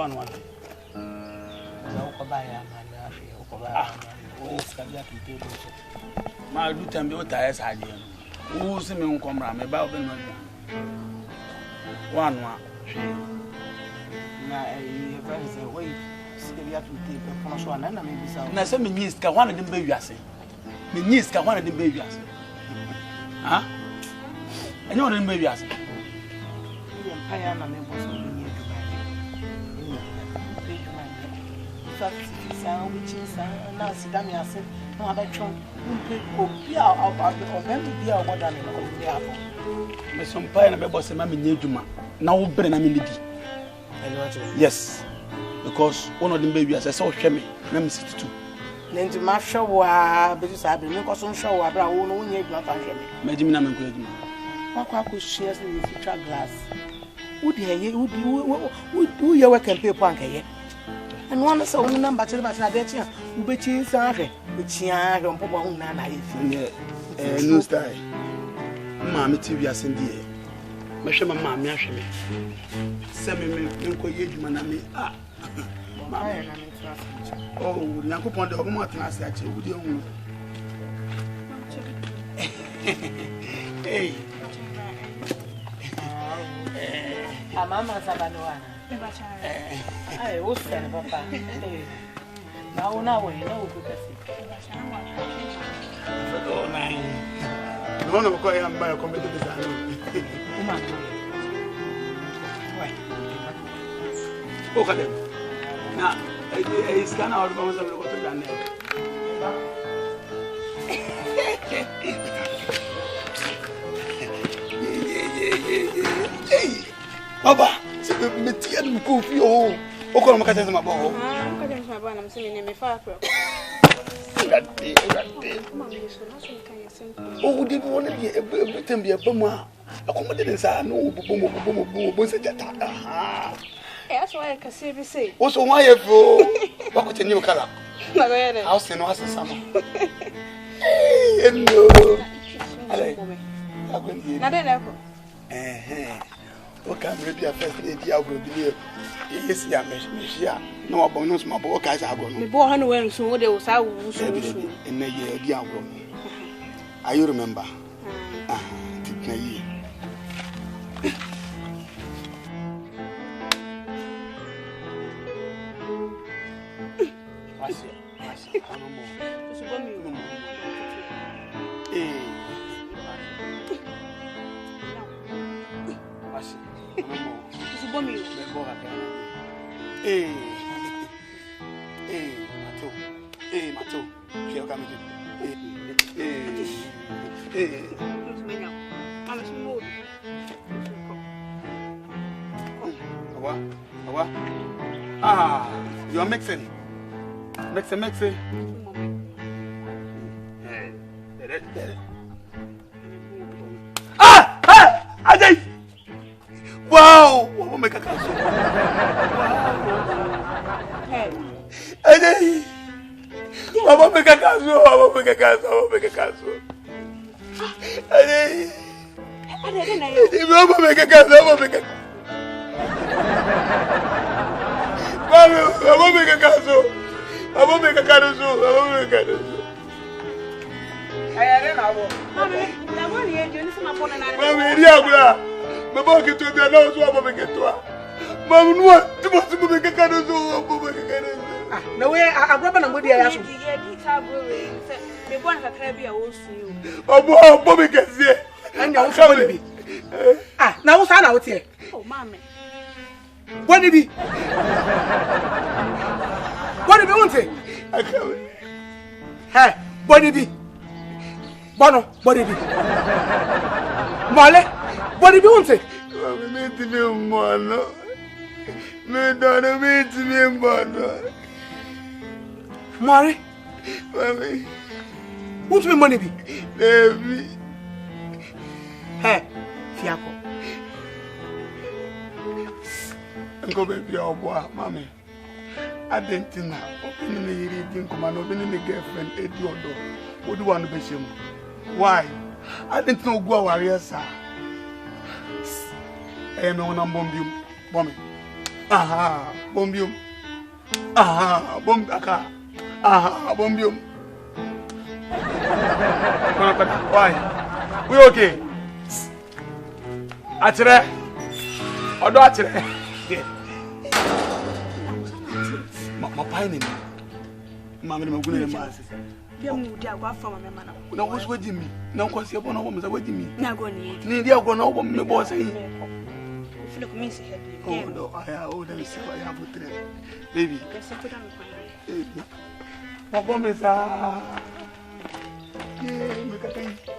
one one. My do time be tires idea. Who see me come round me about one. One. Na friends way see ya to take for so na me bisa. Na say me nis ka one dem be wiase. Me nis ka one dem be wiase. Ha? Enyo one dem be wiase. Empire na me boss me ni Eduman. Sa which is na sidami ase no abetwon obi a obem bi a oboda ne no bi afọ. Me so empire na me boss me ni Eduma. Na wo bre na me ni di. Yes, because one of them babies I saw me. Let me 62. Then to my show, because I been because on show, I brought one on your glass. Medimina Menquedima. What could share the future glass? Would you work and pay punk yet? And one of the number to the Batia, who bet you sorry, which I don't put on Nana. No style. Mammy TV as in the Masha mamma, Yashimi. Semi Menko Yedman. Ah, oh, Nakupon the Martin, I said, would you? Hey, Mamma Sabanoa. I was saying, Papa. Now, we know who can see. No, no, I am by a committee. Okay. Now, it's kind of out of what to done there. Hey, Baba, c'est le métier de coffee. Oh, on m'a cassé ma barre. I'm saying, me far. Oh, did you want to be a bummer? Accommodating, sir, no, that's why I can say. Also, why have you got a new color? I'll send us a summer. No, okay, maybe a first lady. I will be here. Yes, yeah, no abundance, my boy, guys are going. The boy, when so they was out in a year. Are you remember? Ah, you are mixing. Mixing. Ajay! Wow! What will make a castle? Hey! Ajay! What will make a castle? What will make a castle? What will make a castle? Ajay! What will make a castle? What will make a castle? I won't make a castle. I won't make a castle. I won't make a castle. I don't know. Mamma, I want to hear you. Mamma, my boy get to be a nose. What will make it to her? Mamma, what? You must make a castle. No way. I'm going to go there. The one that can be a old you. Oh, Bobby gets here. And you're coming. Ah, now what's out here? Oh, Mamma. What did he? What did he want to? I can't. Hey, what did he? Bono, what did he? Male, what did he want to? I made to be mono. Me don't mean to be mono. Mare, mommy, what's my money be? Baby. Hey, Fiaco. Go baby, your boy, mommy. I didn't know. Opening the reading command, opening the girlfriend, Ediodo. What do you want to be him? Why? I didn't know go warrior, sir. I am on a bomb. Aha, bombium. Aha, bombaka. Aha, bombium. Why? We okay? Atire. Odo atire. Ma paine ni. Ma me maguna ni ma ase. Bia mu di agwa fa ma me mana. Na wo so wadi mi. Na nko se bo na wo me za wadi mi. Na go ni. Ni di agwa na wo me bo se yi. Feel like me see head. Oh no, let me see what I have with it. Baby. Baby. Ma bombe sa. Yeah, me ka kai.